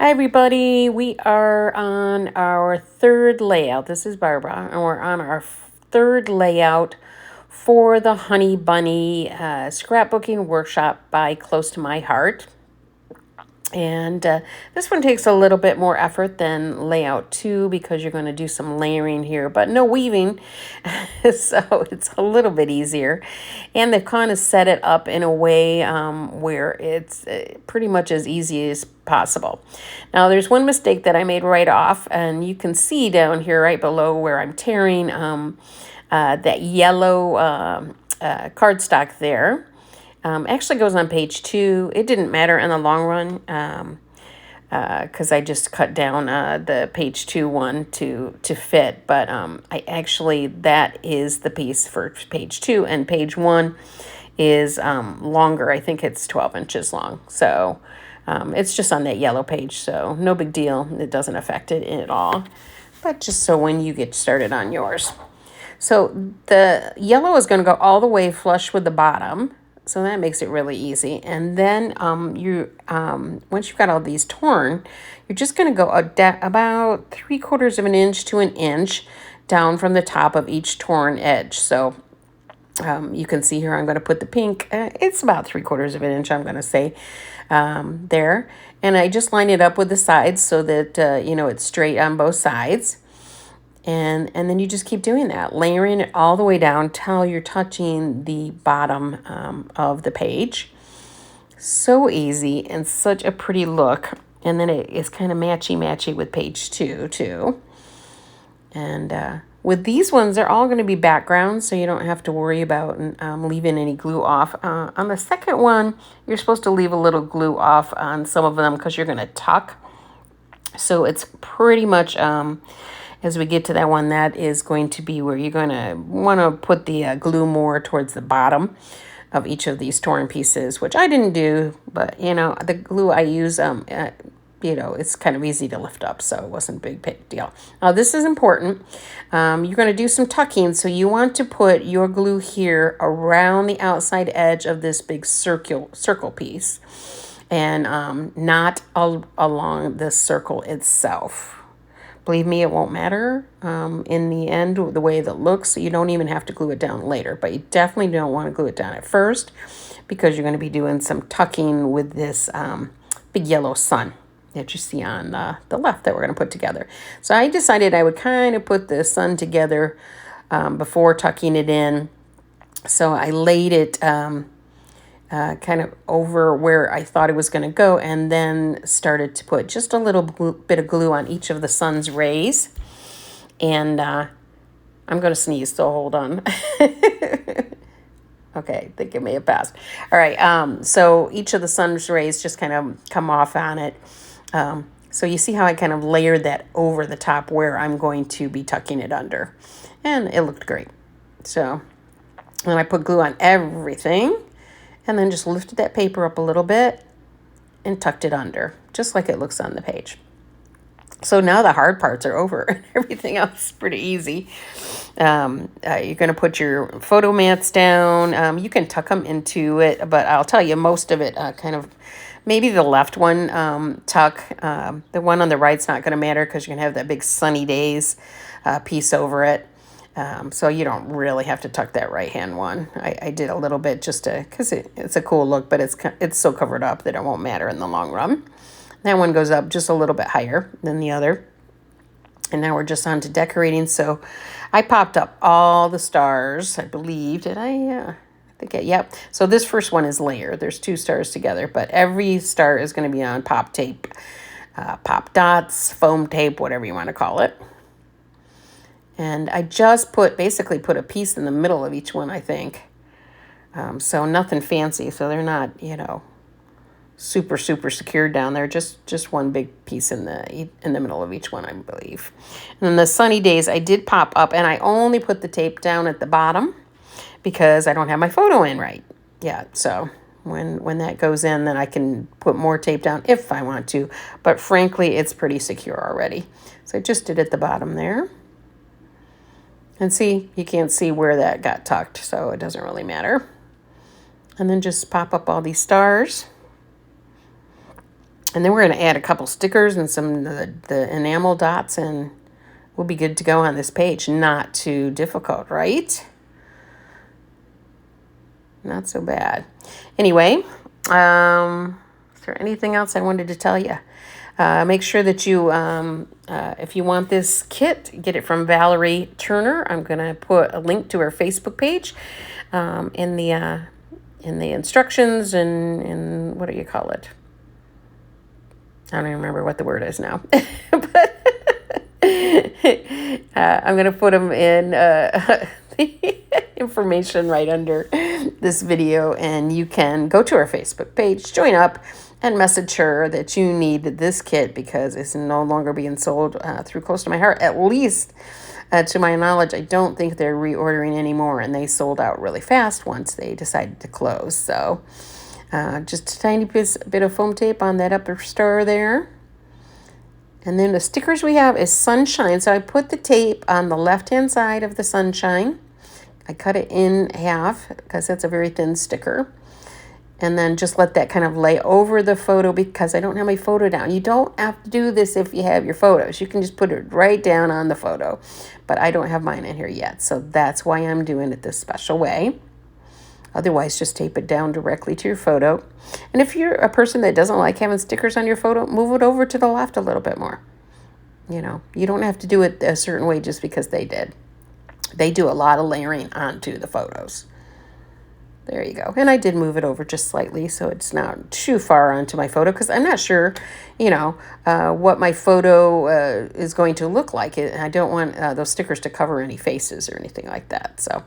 Hi, everybody. We are on our third layout. This is Barbara, and we're on our third layout for the Honey Bunny scrapbooking workshop by Close to My Heart. And this one takes a little bit more effort than layout 2 because you're going to do some layering here, but no weaving. So it's a little bit easier. And they've kind of set it up in a way where it's pretty much as easy as possible. Now, there's one mistake that I made right off, and you can see down here right below where I'm tearing that yellow cardstock there. Actually goes on page 2. It didn't matter in the long run because I just cut down the page 2 one to fit. But that is the piece for page 2, and page 1 is longer. I think it's 12 inches long. So it's just on that yellow page, so no big deal. It doesn't affect it at all. But just so when you get started on yours. So the yellow is going to go all the way flush with the bottom. So that makes it really easy. And then once you've got all these torn, you're just going to go about 3/4 of an inch to an inch down from the top of each torn edge. So you can see here I'm going to put the pink. It's about 3/4 of an inch, I'm going to say, there. And I just line it up with the sides so that, it's straight on both sides. And then you just keep doing that, layering it all the way down till you're touching the bottom of the page. So easy and such a pretty look. And then it is kind of matchy with page 2 too. And with these ones, they're all going to be backgrounds, so you don't have to worry about leaving any glue off. On the second one, you're supposed to leave a little glue off on some of them because you're going to tuck. So it's pretty much... as we get to that one, that is going to be where you're going to want to put the glue more towards the bottom of each of these torn pieces, which I didn't do, but, the glue I use, it's kind of easy to lift up, so it wasn't a big deal. Now, this is important. You're going to do some tucking, so you want to put your glue here around the outside edge of this big circle piece, and not along the circle itself. Believe me, it won't matter in the end, the way that looks. So you don't even have to glue it down later. But you definitely don't want to glue it down at first because you're going to be doing some tucking with this big yellow sun that you see on the left that we're going to put together. So I decided I would kind of put the sun together before tucking it in. So I laid it... kind of over where I thought it was going to go, and then started to put just a little bit of glue on each of the sun's rays. And I'm going to sneeze, so hold on. Okay, I think it may have passed. All right, so each of the sun's rays just kind of come off on it. So you see how I kind of layered that over the top where I'm going to be tucking it under. And it looked great. So then I put glue on everything. And then just lifted that paper up a little bit and tucked it under, just like it looks on the page. So now the hard parts are over. Everything else is pretty easy. You're going to put your photo mats down. You can tuck them into it, but I'll tell you, most of it maybe the left one tuck. The one on the right's not going to matter because you're going to have that big sunny days piece over it. So you don't really have to tuck that right-hand one. I did a little bit just because it's a cool look, but it's so covered up that it won't matter in the long run. That one goes up just a little bit higher than the other. And now we're just on to decorating. So I popped up all the stars, I believe. Did I? I think yep. So this first one is layered. There's 2 stars together, but every star is going to be on pop tape, pop dots, foam tape, whatever you want to call it. And I just basically put a piece in the middle of each one, I think. So nothing fancy. So they're not, super secured down there. Just one big piece in the middle of each one, I believe. And then the sunny days, I did pop up, and I only put the tape down at the bottom because I don't have my photo in right yet. So when that goes in, then I can put more tape down if I want to. But frankly, it's pretty secure already. So I just did at the bottom there. And see, you can't see where that got tucked, so it doesn't really matter. And then just pop up all these stars. And then we're going to add a couple stickers and some of the enamel dots, and we'll be good to go on this page. Not too difficult, right? Not so bad. Anyway, is there anything else I wanted to tell you? Make sure that you, if you want this kit, get it from Valerie Turner. I'm going to put a link to her Facebook page in the instructions and what do you call it? I don't even remember what the word is now. But I'm going to put them in the information right under this video, and you can go to our Facebook page, join up, and message her that you need this kit because it's no longer being sold through Close to My Heart. At least, to my knowledge, I don't think they're reordering anymore, and they sold out really fast once they decided to close. So just a tiny bit of foam tape on that upper star there. And then the stickers we have is sunshine. So I put the tape on the left-hand side of the sunshine. I cut it in half because that's a very thin sticker. And then just let that kind of lay over the photo because I don't have my photo down. You don't have to do this if you have your photos. You can just put it right down on the photo. But I don't have mine in here yet. So that's why I'm doing it this special way. Otherwise, just tape it down directly to your photo. And if you're a person that doesn't like having stickers on your photo, move it over to the left a little bit more. You know, you don't have to do it a certain way just because they did. They do a lot of layering onto the photos. There you go. And I did move it over just slightly so it's not too far onto my photo because I'm not sure, you know, what my photo is going to look like. I don't want those stickers to cover any faces or anything like that. So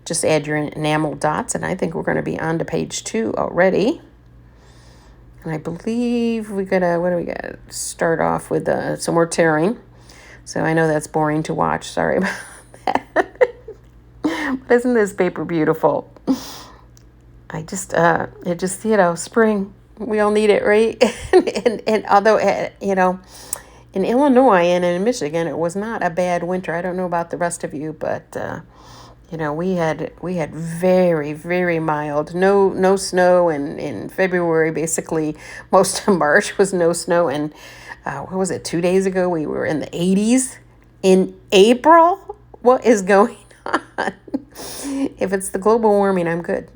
just add your enamel dots, and I think we're going to be on to page 2 already. And I believe we're going to, what do we got? Start off with some more tearing. So I know that's boring to watch. Sorry about that. But isn't this paper beautiful? It just, you know, spring. We all need it, right? and although, you know, in Illinois and in Michigan, it was not a bad winter. I don't know about the rest of you, but you know, we had very, very mild, no snow in February. Basically, most of March was no snow. And what was it, 2 days ago? We were in the 80s. In April? What is going on? If it's the global warming, I'm good.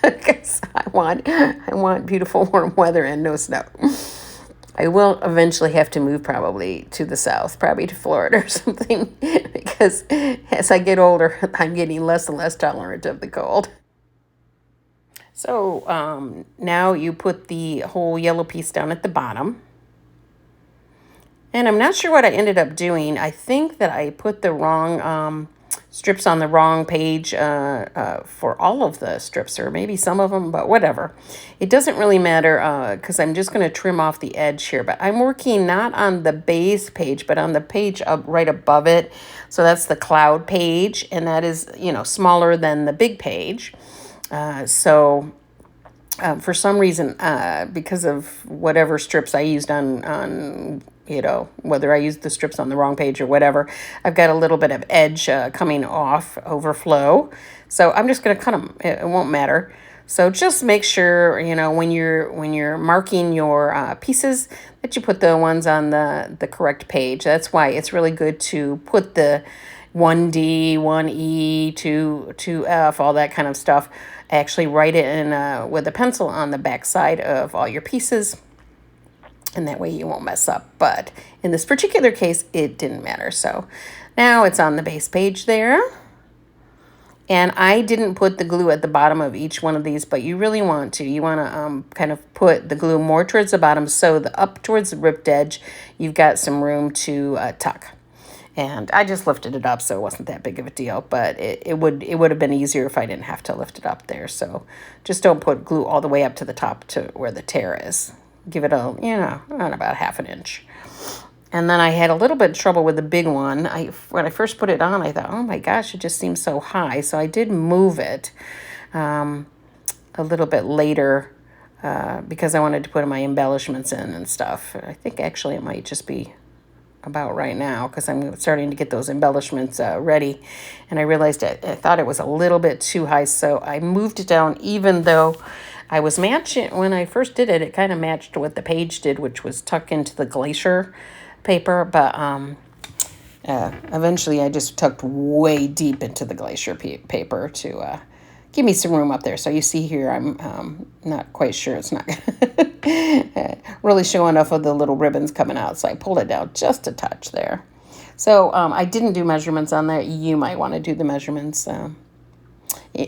Because I want beautiful warm weather and no snow. I will eventually have to move probably to the south, probably to Florida or something, because as I get older, I'm getting less and less tolerant of the cold. So now you put the whole yellow piece down at the bottom. And I'm not sure what I ended up doing. I think that I put the wrong strips on the wrong page for all of the strips, or maybe some of them, but whatever. It doesn't really matter because I'm just going to trim off the edge here. But I'm working not on the base page, but on the page up right above it. So that's the cloud page, and that is, you know, smaller than the big page. For some reason, because of whatever strips I used on you know, whether I used the strips on the wrong page or whatever, I've got a little bit of edge coming off, overflow. So I'm just going to cut them. It won't matter. So just make sure, you know, when you're marking your pieces, that you put the ones on the correct page. That's why it's really good to put the 1D, 1E, 2F, all that kind of stuff. Actually write it in with a pencil on the back side of all your pieces. And that way you won't mess up. But in this particular case, it didn't matter. So now it's on the base page there. And I didn't put the glue at the bottom of each one of these, but you really want to. You want to kind of put the glue more towards the bottom, so up towards the ripped edge, you've got some room to tuck. And I just lifted it up, so it wasn't that big of a deal. But it would have been easier if I didn't have to lift it up there. So just don't put glue all the way up to the top to where the tear is. Give it a, you know, on about 1/2 inch. And then I had a little bit of trouble with the big one. When I first put it on, I thought, oh my gosh, it just seems so high. So I did move it a little bit later because I wanted to put my embellishments in and stuff. I think actually it might just be about right now because I'm starting to get those embellishments ready. And I realized I thought it was a little bit too high, so I moved it down, even though I was matching, when I first did it, it kind of matched what the page did, which was tuck into the glacier paper, but eventually I just tucked way deep into the glacier paper to give me some room up there. So you see here, I'm not quite sure. It's not really showing enough of the little ribbons coming out. So I pulled it down just a touch there. So I didn't do measurements on that. You might want to do the measurements.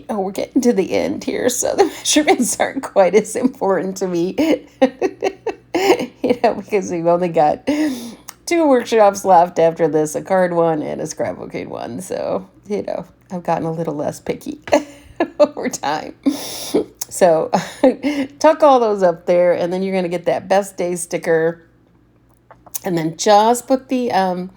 We're getting to the end here, so the measurements aren't quite as important to me. Because we've only got 2 workshops left after this, a card one and a scrapbooking one. So, I've gotten a little less picky over time. So tuck all those up there, and then you're going to get that best day sticker. And then just put the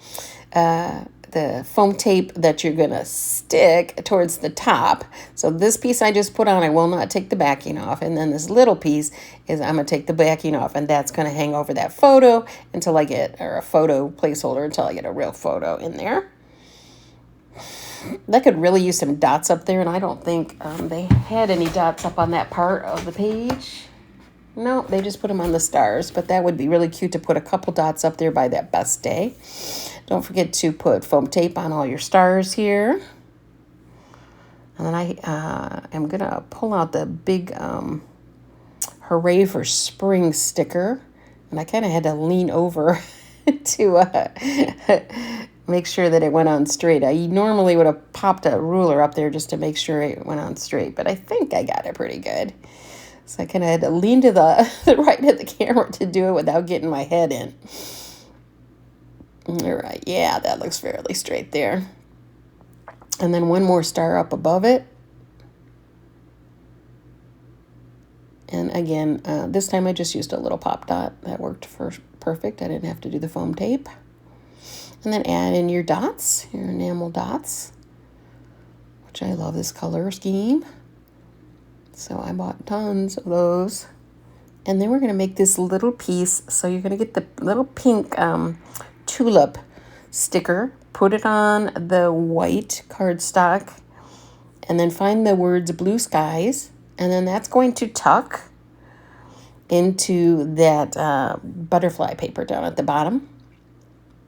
foam tape that you're going to stick towards the top. So this piece I just put on, I will not take the backing off. And then this little piece is I'm going to take the backing off, and that's going to hang over that photo until I get, or a photo placeholder until I get a real photo in there. That could really use some dots up there, and I don't think they had any dots up on that part of the page. No, they just put them on the stars, but that would be really cute to put a couple dots up there by that best day. Don't forget to put foam tape on all your stars here. And then I am going to pull out the big Hooray for Spring sticker. And I kind of had to lean over to make sure that it went on straight. I normally would have popped a ruler up there just to make sure it went on straight, but I think I got it pretty good. So I kind of had to lean to the right of the camera to do it without getting my head in. All right, yeah, that looks fairly straight there. And then one more star up above it. And again, this time I just used a little pop dot. That worked perfect. I didn't have to do the foam tape. And then add in your dots, your enamel dots, which I love this color scheme. So I bought tons of those. And then we're going to make this little piece. So you're going to get the little pink tulip sticker, put it on the white cardstock, and then find the words blue skies. And then that's going to tuck into that butterfly paper down at the bottom.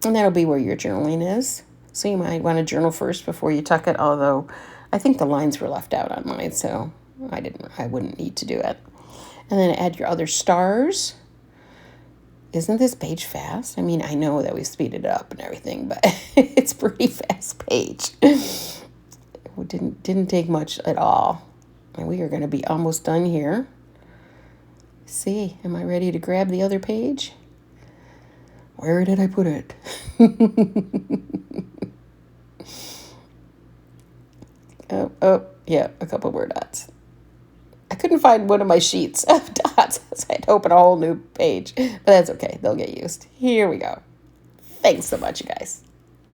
And that'll be where your journaling is. So you might want to journal first before you tuck it, although I think the lines were left out on mine, so I wouldn't need to do it. And then add your other stars. Isn't this page fast? I mean, I know that we speeded it up and everything, but it's pretty fast page. It didn't take much at all. And we are going to be almost done here. See, am I ready to grab the other page? Where did I put it? Yeah, a couple more dots. I couldn't find one of my sheets of dots, so I had to open a whole new page. But that's okay. They'll get used. Here we go. Thanks so much, you guys.